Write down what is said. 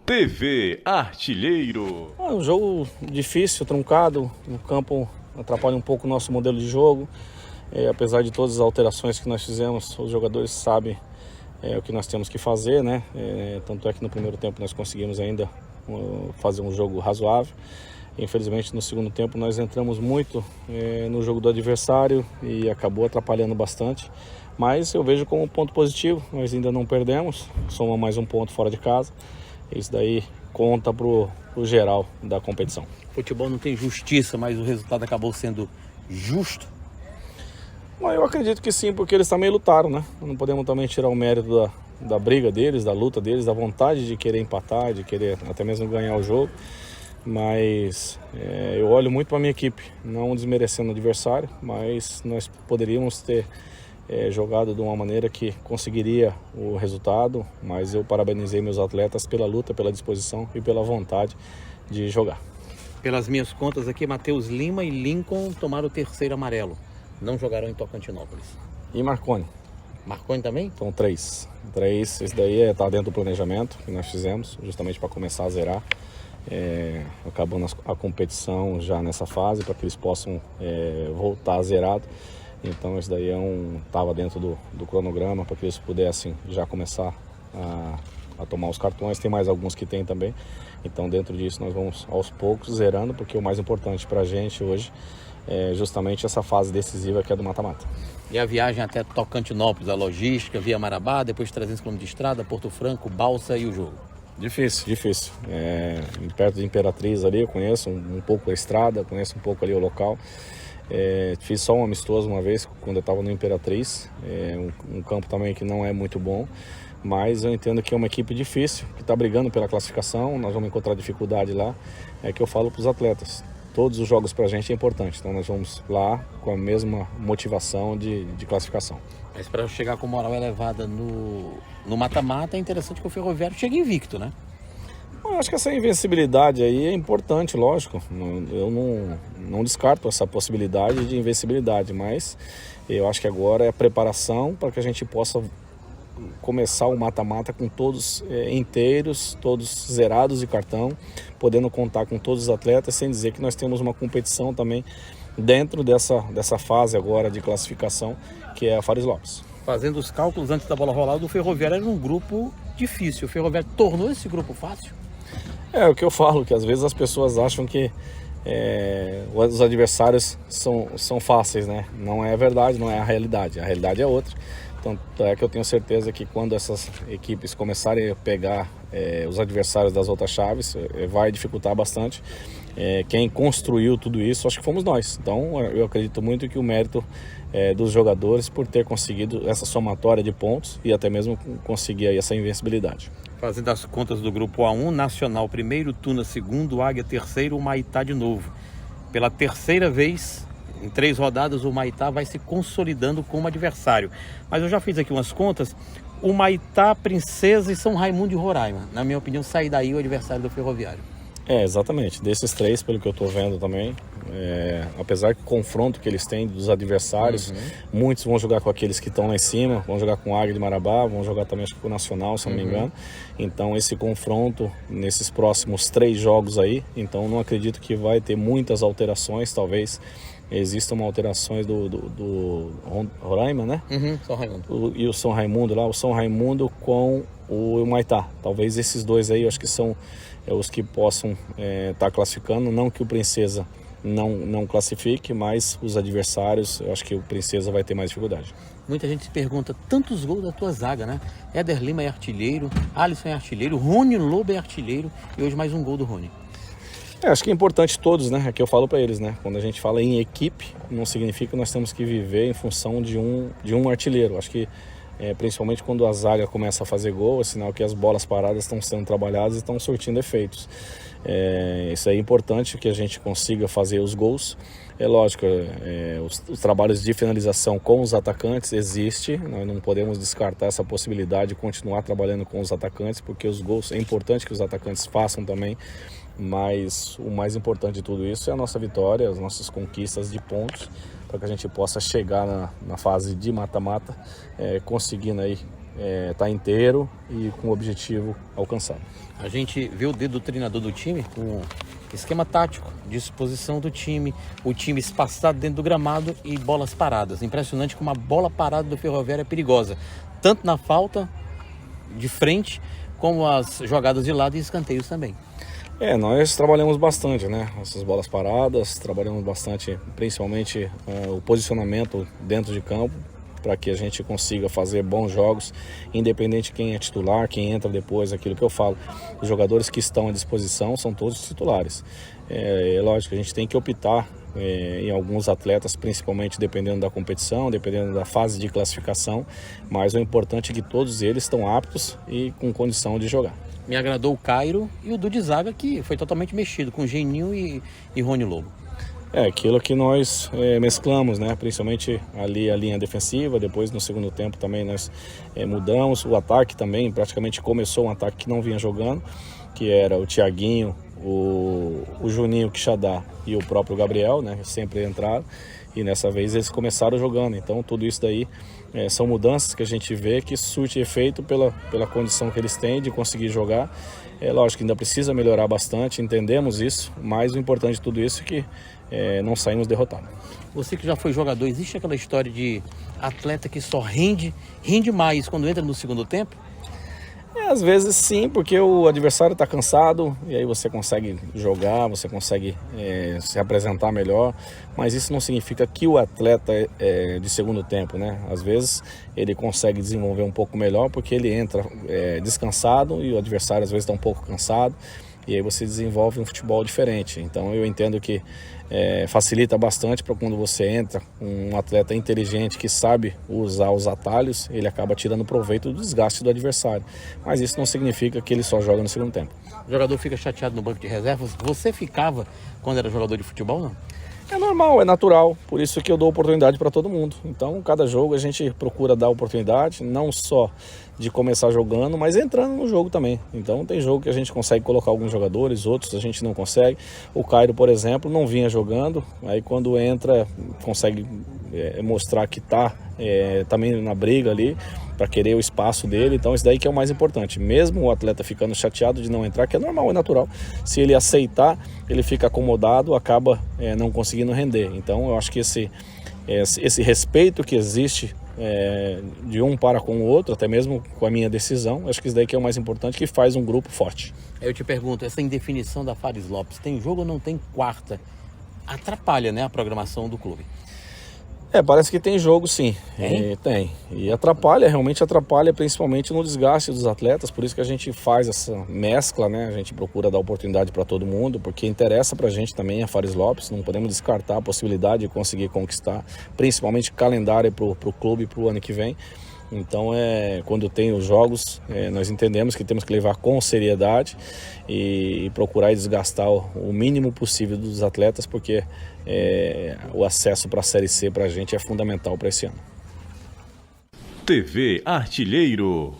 TV Artilheiro. É um jogo difícil, truncado, o campo atrapalha um pouco o nosso modelo de jogo. Apesar de todas as alterações que nós fizemos, os jogadores sabem o que nós temos que fazer, né? Tanto é que no primeiro tempo nós conseguimos ainda fazer um jogo razoável. Infelizmente no segundo tempo nós entramos muito no jogo do adversário e acabou atrapalhando bastante. Mas eu vejo como um ponto positivo, nós ainda não perdemos, soma mais um ponto fora de casa. Isso daí conta pro geral da competição. Futebol não tem justiça, mas o resultado acabou sendo justo? Bom, eu acredito que sim, porque eles também lutaram, né? Não podemos também tirar o mérito da briga deles, da luta deles, da vontade de querer empatar, de querer até mesmo ganhar o jogo. Mas eu olho muito para a minha equipe, não desmerecendo o adversário, mas nós poderíamos ter jogado de uma maneira que conseguiria o resultado, mas eu parabenizei meus atletas pela luta, pela disposição e pela vontade de jogar. Pelas minhas contas aqui, Matheus Lima e Lincoln tomaram o terceiro amarelo. Não jogaram em Tocantinópolis. E Marconi? Marconi também? Então três. Esse daí está dentro do planejamento que nós fizemos, justamente para começar a zerar. Acabando a competição já nessa fase, para que eles possam voltar zerado. Então isso daí estava dentro do cronograma, para que eles pudessem já começar a tomar os cartões. Tem mais alguns que tem também. Então dentro disso nós vamos aos poucos zerando, porque o mais importante para a gente hoje é justamente essa fase decisiva que é do mata-mata. E a viagem até Tocantinópolis, a logística, via Marabá, depois 300 km de estrada, Porto Franco, Balsa e o jogo? Difícil. Perto de Imperatriz ali eu conheço um pouco a estrada, conheço um pouco ali o local. Fiz só um amistoso uma vez quando eu estava no Imperatriz, um campo também que não é muito bom, mas eu entendo que é uma equipe difícil, que está brigando pela classificação, nós vamos encontrar dificuldade lá, que eu falo para os atletas. Todos os jogos para a gente é importante, então nós vamos lá com a mesma motivação de classificação. Mas para chegar com moral elevada no mata-mata é interessante que o Ferroviário chegue invicto, né? Eu acho que essa invencibilidade aí é importante, lógico. Eu não descarto essa possibilidade de invencibilidade, mas eu acho que agora é a preparação para que a gente possa começar o mata-mata com todos inteiros, todos zerados de cartão, podendo contar com todos os atletas, sem dizer que nós temos uma competição também dentro dessa fase agora de classificação, que é a Fares Lopes. Fazendo os cálculos antes da bola rolar, o Ferroviário era um grupo difícil. O Ferroviário tornou esse grupo fácil? É o que eu falo, que às vezes as pessoas acham que os adversários são fáceis, né? Não é verdade, não é a realidade é outra. Tanto é que eu tenho certeza que quando essas equipes começarem a pegar os adversários das outras chaves, vai dificultar bastante. Quem construiu tudo isso, acho que fomos nós. Então eu acredito muito que o mérito dos jogadores por ter conseguido essa somatória de pontos e até mesmo conseguir aí essa invencibilidade. Fazendo as contas do grupo A1, Nacional primeiro, Tuna segundo, Águia terceiro, o Maitá de novo. Pela terceira vez, em 3 rodadas, o Maitá vai se consolidando como adversário. Mas eu já fiz aqui umas contas, o Maitá, Princesa e São Raimundo de Roraima. Na minha opinião, sai daí o adversário do Ferroviário. Exatamente. Desses 3, pelo que eu estou vendo também, apesar que o confronto que eles têm dos adversários, muitos vão jogar com aqueles que estão lá em cima, vão jogar com o Águia de Marabá, vão jogar também acho que com o Nacional, se não me engano. Então esse confronto nesses próximos 3 jogos aí, então não acredito que vai ter muitas alterações, talvez existam alterações do Roraima, né? São Raimundo. E o São Raimundo lá, o São Raimundo com o Maitá. Talvez esses 2 aí, eu acho que são os que possam estar classificando, não que o Princesa não classifique, mas os adversários, eu acho que o Princesa vai ter mais dificuldade. Muita gente se pergunta, tantos gols da tua zaga, né? Éder Lima é artilheiro, Alisson é artilheiro, Rony Lobo é artilheiro e hoje mais um gol do Rony. Acho que é importante todos, né? É que eu falo para eles, né? Quando a gente fala em equipe, não significa que nós temos que viver em função de um artilheiro. Acho que principalmente quando a zaga começa a fazer gol, é sinal que as bolas paradas estão sendo trabalhadas e estão surtindo efeitos. Isso é importante que a gente consiga fazer os gols. É lógico, os trabalhos de finalização com os atacantes existe, nós não podemos descartar essa possibilidade de continuar trabalhando com os atacantes, porque os gols, é importante que os atacantes façam também, mas o mais importante de tudo isso é a nossa vitória, as nossas conquistas de pontos, para que a gente possa chegar na fase de mata-mata, conseguindo aí tá inteiro e com o objetivo alcançado. A gente vê o dedo do treinador do time com esquema tático, disposição do time, o time espaçado dentro do gramado e bolas paradas. Impressionante como a bola parada do Ferroviário é perigosa, tanto na falta de frente, como as jogadas de lado e escanteios também. Nós trabalhamos bastante, né? Essas bolas paradas, trabalhamos bastante, principalmente o posicionamento dentro de campo, para que a gente consiga fazer bons jogos, independente quem é titular, quem entra depois, aquilo que eu falo. Os jogadores que estão à disposição são todos titulares. É lógico, a gente tem que optar em alguns atletas, principalmente dependendo da competição, dependendo da fase de classificação, mas o importante é que todos eles estão aptos e com condição de jogar. Me agradou o Cairo e o Dudu de zaga, que foi totalmente mexido, com Geninho e Rony Lobo. Aquilo que nós mesclamos, né? Principalmente ali a linha defensiva, depois no segundo tempo também nós mudamos. O ataque também, praticamente começou um ataque que não vinha jogando, que era o Thiaguinho, o Juninho Quixadá e o próprio Gabriel, né? Sempre entraram, e nessa vez eles começaram jogando. Então tudo isso daí são mudanças que a gente vê que surte efeito pela condição que eles têm de conseguir jogar. Lógico que ainda precisa melhorar bastante, entendemos isso, mas o importante de tudo isso é que não saímos derrotados. Você que já foi jogador, existe aquela história de atleta que só rende mais quando entra no segundo tempo? Às vezes sim, porque o adversário está cansado e aí você consegue jogar, você consegue se apresentar melhor, mas isso não significa que o atleta é de segundo tempo, né? Às vezes ele consegue desenvolver um pouco melhor porque ele entra descansado e o adversário às vezes está um pouco cansado, e aí você desenvolve um futebol diferente. Então eu entendo que facilita bastante para quando você entra um atleta inteligente que sabe usar os atalhos, ele acaba tirando proveito do desgaste do adversário. Mas isso não significa que ele só joga no segundo tempo. O jogador fica chateado no banco de reservas. Você ficava quando era jogador de futebol, não? É normal, é natural, por isso que eu dou oportunidade para todo mundo. Então, cada jogo a gente procura dar oportunidade, não só de começar jogando, mas entrando no jogo também. Então, tem jogo que a gente consegue colocar alguns jogadores, outros a gente não consegue. O Cairo, por exemplo, não vinha jogando, aí quando entra, consegue mostrar que está também na briga ali, para querer o espaço dele. Então isso daí que é o mais importante, mesmo o atleta ficando chateado de não entrar, que é normal, é natural, se ele aceitar, ele fica acomodado, acaba não conseguindo render. Então eu acho que esse respeito que existe de um para com o outro, até mesmo com a minha decisão, acho que isso daí que é o mais importante, que faz um grupo forte. Eu te pergunto, essa indefinição da Fares Lopes, tem jogo ou não tem quarta? Atrapalha, né, a programação do clube? Parece que tem jogo sim, tem. E realmente atrapalha, principalmente no desgaste dos atletas, por isso que a gente faz essa mescla, né? A gente procura dar oportunidade para todo mundo, porque interessa para a gente também a Fares Lopes, não podemos descartar a possibilidade de conseguir conquistar, principalmente calendário para o clube para o ano que vem. Então, quando tem os jogos, nós entendemos que temos que levar com seriedade e procurar desgastar o mínimo possível dos atletas, porque o acesso para a Série C para a gente é fundamental para esse ano. TV Artilheiro.